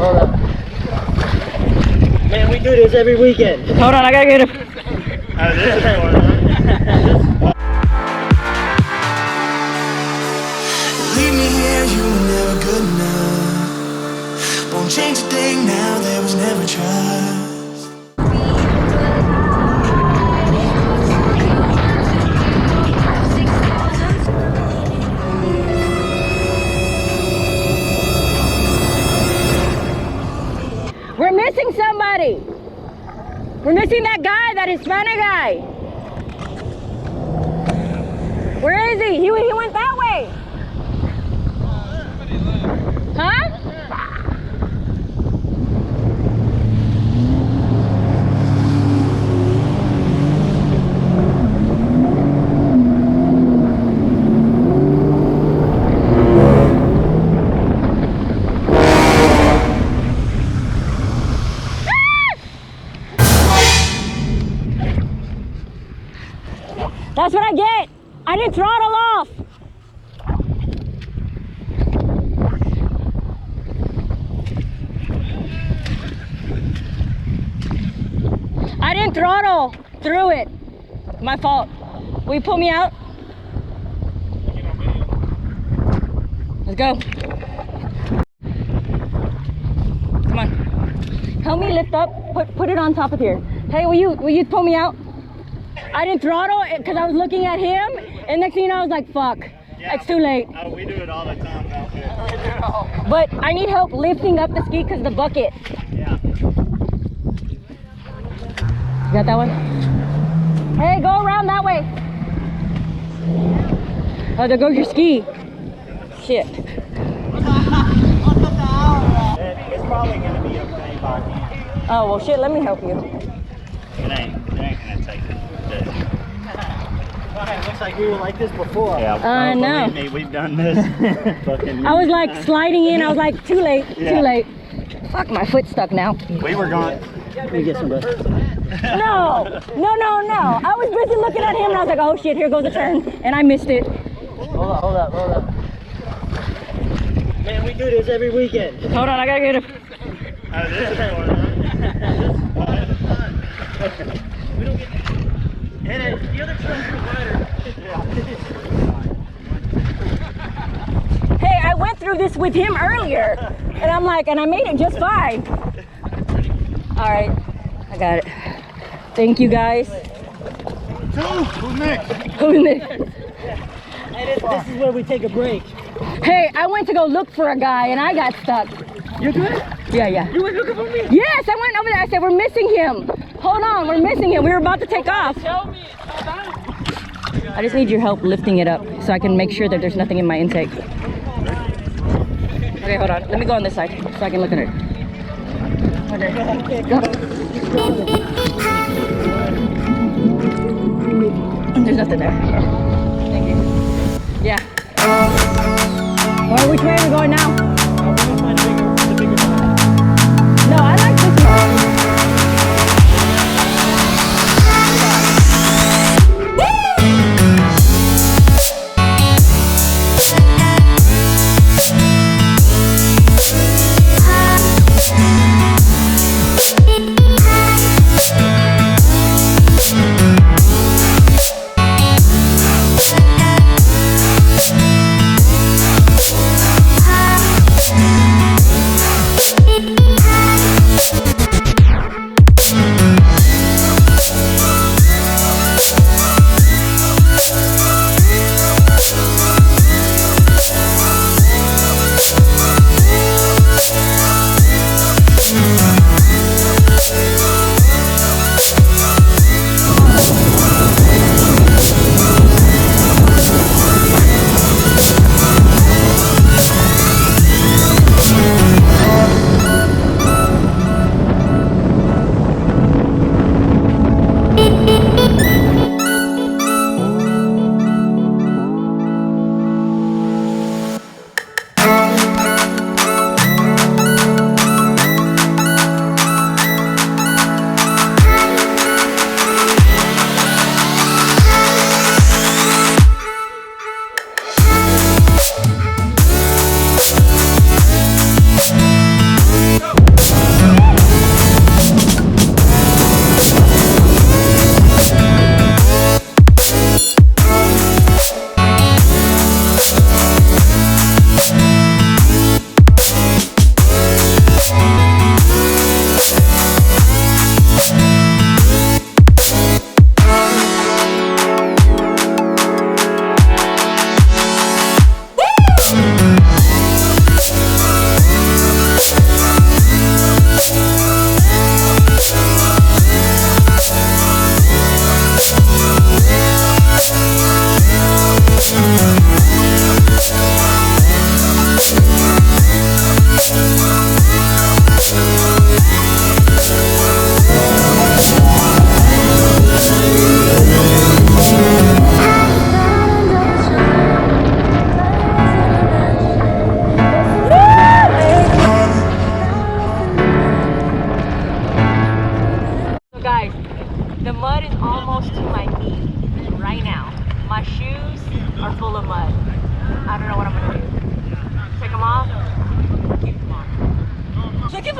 up. Man, we do this every weekend. Hold on, I gotta get him. This is one. Leave me here, you were never good enough. Won't change a thing now, there was never trust. We're missing somebody. We're missing that guy, that Hispanic guy. Where is he? He went that way. Huh? That's what I get. I didn't throttle off. I didn't throttle through it. My fault. Will you pull me out? Let's go. Come on. Help me lift up. Put it on top of here. Hey, will you pull me out? I didn't throttle because I was looking at him, and next thing you know, I was like, fuck, yeah, it's too late. We do it all the time out here. But I need help lifting up the ski because of the bucket. Yeah. You got that one? Hey, go around that way. Oh, there goes your ski. Shit. It's probably going to be okay by hand. Oh, well, shit, let me help you. It ain't going to take this. It looks like we were like this before. Yeah, I know. Believe me, we've done this. I was like sliding in. I was like, too late, too late. Fuck, my foot's stuck now. We were going. Let me get some breath. No. I was busy looking at him and I was like, oh shit, here goes a turn. And I missed it. Hold up. Man, we do this every weekend. Hold on, I gotta get him. This is one. We don't get and the other truck's wider. Hey, I went through this with him earlier, and I'm like, and I made it just fine. All right, I got it. Thank you guys. Who's next? Who's next? This is where we take a break. Hey, I went to go look for a guy, and I got stuck. You good? Yeah. You went looking for me? Yes, I went over there. I said, we're missing him. Hold on, we're missing him. We were about to take off. Tell me about it. I just need your help lifting it up so I can make sure that there's nothing in my intake. Okay, hold on. Let me go on this side so I can look at it. Okay, go. There's nothing there. Thank you. Yeah. Well, which way are we going now? No, I like this one.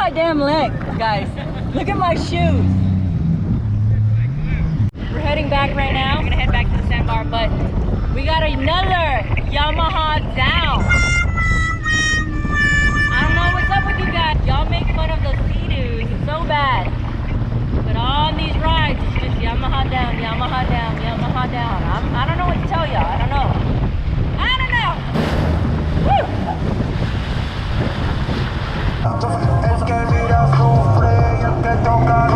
my damn legs, guys. Look at my shoes. We're heading back right now. We're gonna head back to the sandbar, but we got another Yamaha down. I don't know what's up with you guys. Y'all make fun of the Seadoos so bad. But on these rides, it's just Yamaha down, Yamaha down, Yamaha down. I don't know what to tell y'all. I don't know. Woo! Es que mira sufre y el que toca no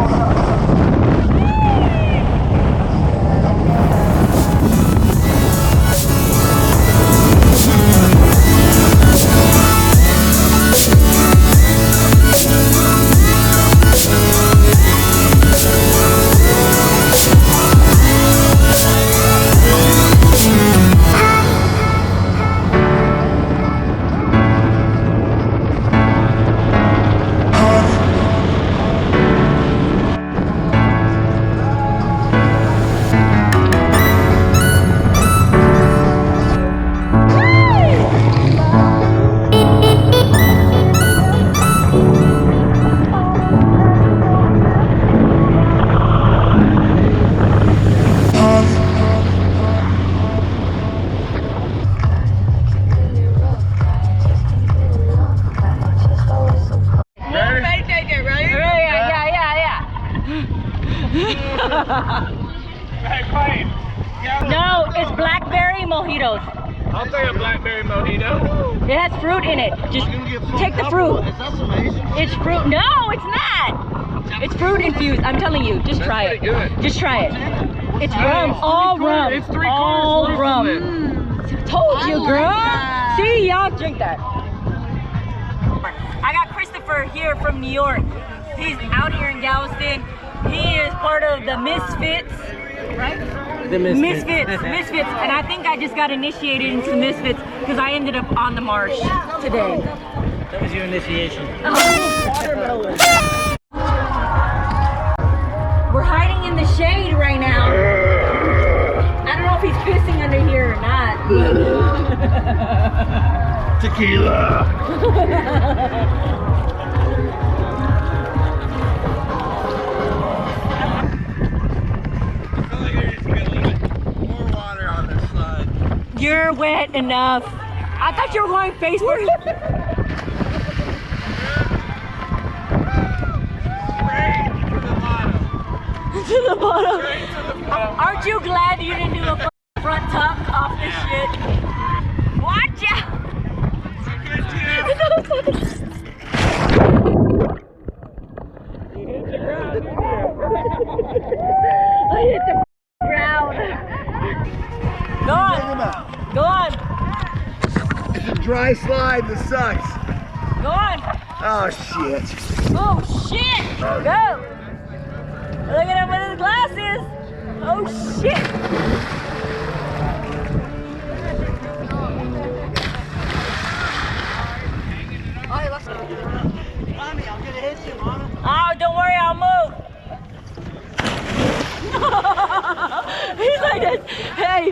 No, it's blackberry mojitos. I'll take a blackberry mojito. It has fruit in it. Just take the fruit. It's fruit. No, it's not. It's fruit infused. I'm telling you. Just try it. Just try it. It's rum. All rum. It's 3/4 all rum. Told you, girl. See, y'all drink that. I got Christopher here from New York. He's out here in Galveston. He is part of the Misfits, right? The Misfits, and I think I just got initiated into the Misfits because I ended up on the Marsh today. That was your initiation. We're hiding in the shade right now. I don't know if he's pissing under here or not. Tequila. You're wet enough. I thought you were going face first. To the bottom. Aren't you glad you didn't do a front tuck off this shit? Watch out! I hit the ground. Go on. Go on. It's a dry slide, this sucks. Go on. Oh shit. Oh shit. Go. Look at him with his glasses. Oh shit. Mommy, I'm gonna hit you, Mama. Oh, don't worry, I'll move. He's like this. Hey.